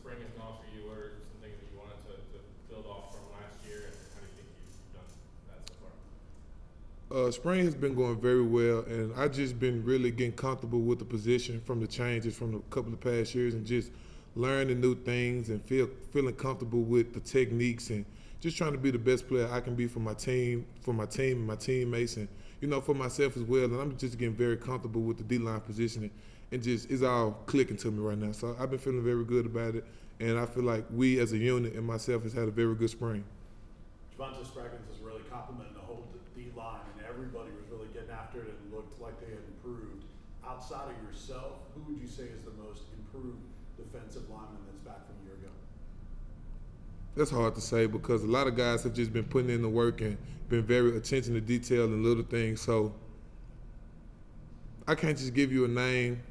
spring has gone for you? What are some things that you wanted to build off from last year, and how do you think you've done that so far? Spring has been going very well, and I just been really getting comfortable with the position from the changes from a couple of past years, and just learning new things and feeling comfortable with the techniques, and just trying to be the best player I can be for my team, and my teammates, and for myself as well. And I'm just getting very comfortable with the D-line positioning, and just it's all clicking to me right now. So I've been feeling very good about it, and I feel like we as a unit and myself has had a very good spring. Javonte Spraggins has really complimented the whole D-line, and everybody was really getting after it and looked like they had improved. Outside of yourself, who would you say is the most improved defensive lineman that's back from a year ago? That's hard to say because a lot of guys have just been putting in the work and been very attention to detail and little things. So I can't just give you a name.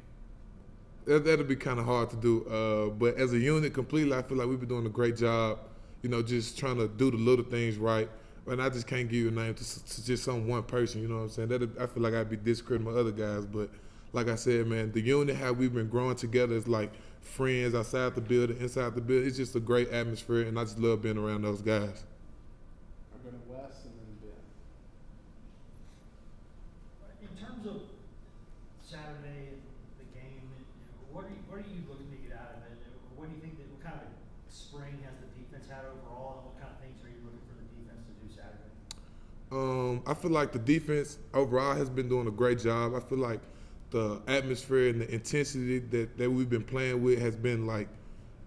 That'll be kind of hard to do. But as a unit completely, I feel like we've been doing a great job, just trying to do the little things right. And I just can't give you a name to just some one person, you know what I'm saying? I feel like I'd be discrediting my other guys. But like I said, man, the unit, how we've been growing together is like friends outside the building, inside the building. It's just a great atmosphere, and I just love being around those guys. I'm going to Wes and then Ben. In terms of Saturday and the game, what are you looking to get out of it? What do you think what kind of spring has the defense had overall, and what kind of things are you looking for the defense to do Saturday? I feel like the defense overall has been doing a great job. I feel like the atmosphere and the intensity that we've been playing with has been like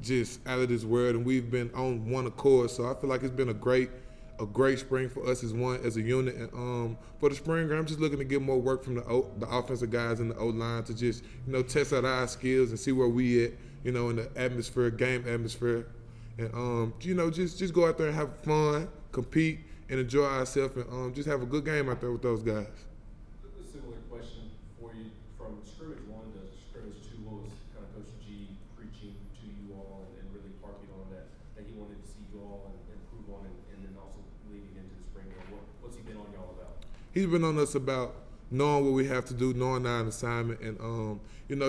just out of this world, and we've been on one accord. So I feel like it's been a great spring for us as a unit. And for the spring, I'm just looking to get more work from the offensive guys and the O-line to just test out our skills and see where we at in the game atmosphere, and just go out there and have fun, compete, and enjoy ourselves, and just have a good game out there with those guys. A similar question for you from scrimmage 1 to scrimmage 2. What was kind of Coach G preaching to you all and really harping on that he wanted to see you all and improve on, and then also leading into the spring game? What's he been on y'all about? He's been on us about knowing what we have to do, knowing our assignment, and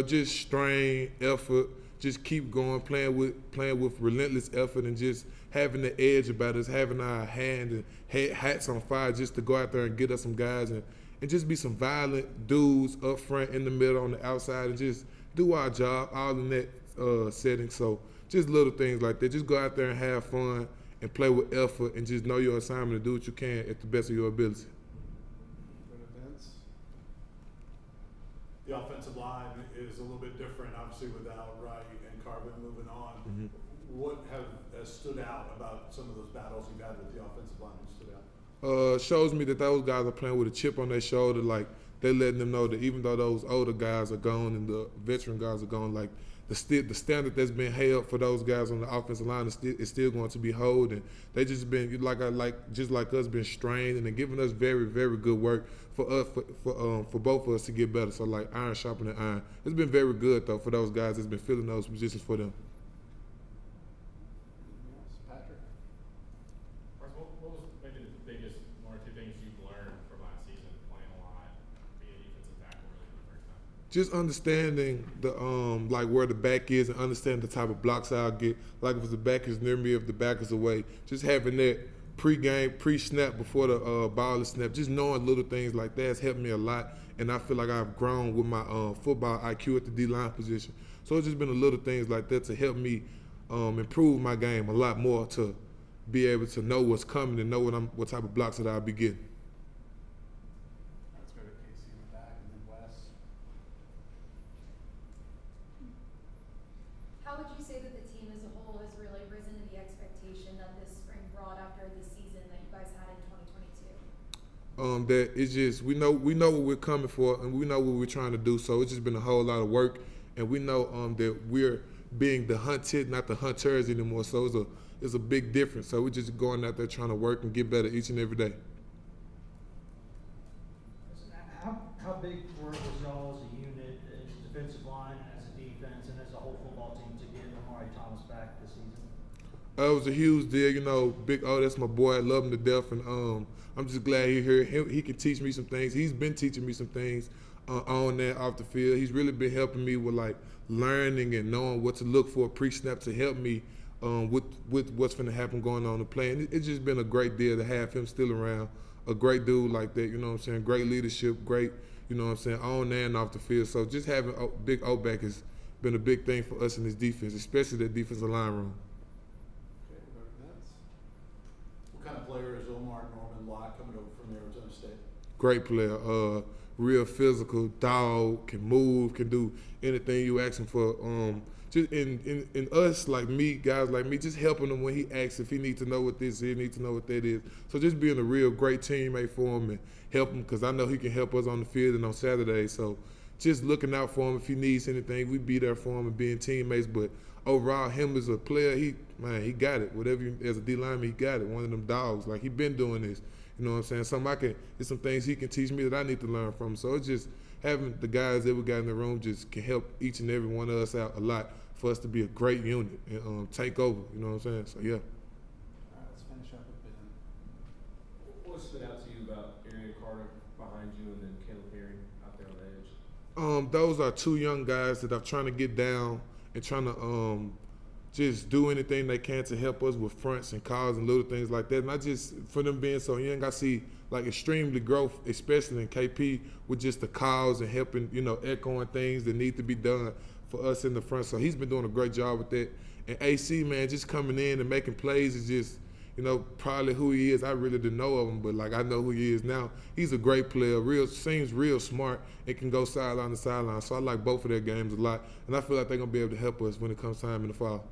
just strain, effort, just keep going, playing with relentless effort, and just having the edge about us, having our hand and hats on fire, just to go out there and get us some guys, and just be some violent dudes up front, in the middle, on the outside, and just do our job all in that setting. So just little things like that. Just go out there and have fun and play with effort, and just know your assignment and do what you can at the best of your ability. The offensive line is a little bit different, obviously, without Wright and Carvin moving on. Mm-hmm. What has stood out about some of those battles you've had with the offensive line that stood out? Shows me that those guys are playing with a chip on their shoulder. Like, they're letting them know that even though those older guys are gone and the veteran guys are gone, like, the standard that's been held for those guys on the offensive line is still going to be held. And they just been just like us, been strained, and they're giving us very, very good work for us for both of us to get better. So like iron sharpening iron. It's been very good though for those guys that's been filling those positions for them. Patrick? What was maybe the biggest one or two things you've learned from last season playing a lot, being a defensive tackle really for the first time? Just understanding the like where the back is, and understanding the type of blocks I'll get. Like if the back is near me, if the back is away, just having that pre-snap before the ball is snapped. Just knowing little things like that has helped me a lot, and I feel like I've grown with my football IQ at the D-line position. So it's just been the little things like that to help me improve my game a lot more, to be able to know what's coming and know what type of blocks that I'll be getting. Let's go to Casey in the back and then Wes. How would you say that the team as a whole has really risen to the expectation that this spring brought after the season that you guys had in 2022? That it's just we know what we're coming for, and we know what we're trying to do. So it's just been a whole lot of work, and we know that we're being the hunted, not the hunters anymore. So it's a big difference. So we're just going out there trying to work and get better each and every day. How big was y'all as a unit, as a defensive line, as a defense, and as a whole football team to get Omar Thomas back this season? It was a huge deal, Big O, that's my boy. I love him to death, and I'm just glad he's here. He can teach me some things. He's been teaching me some things on and off the field. He's really been helping me with like learning and knowing what to look for pre-snap to help me with what's going to happen going on in the play. And it's just been a great deal to have him still around, a great dude like that, you know what I'm saying, great leadership, great, you know what I'm saying, on and off the field. So just having Big O back has been a big thing for us in this defense, especially that defensive line room. Okay, we'll go to Nets. What kind of player is Omar Norman Lott coming over from Arizona State? Great player, real physical, dog, can move, can do anything you ask him for. Just in us, like me, guys like me, just helping him when he asks if he needs to know what this is, need to know what that is. So just being a real great teammate for him and help him, because I know he can help us on the field and on Saturday. So just looking out for him if he needs anything, we be there for him and being teammates. But overall, him as a player, he got it. Whatever as a D lineman, he got it. One of them dogs. Like, he been doing this. You know what I'm saying? There's some things he can teach me that I need to learn from. So it's just having the guys that we got in the room just can help each and every one of us out a lot for us to be a great unit and take over. You know what I'm saying? So yeah. All right, let's finish up with Ben. What stood out to you about Arian Carter behind you and then Caleb Perry out there on the edge? Those are two young guys that I'm trying to get down and trying to just do anything they can to help us with fronts and calls and little things like that. And I just, for them being so young, I see like extremely growth, especially in KP, with just the calls and helping, echoing things that need to be done for us in the front. So he's been doing a great job with that. And AC, man, just coming in and making plays is just, probably who he is. I really didn't know of him, but like I know who he is now. He's a great player, seems real smart, and can go sideline to sideline. So I like both of their games a lot, and I feel like they're gonna be able to help us when it comes time in the fall.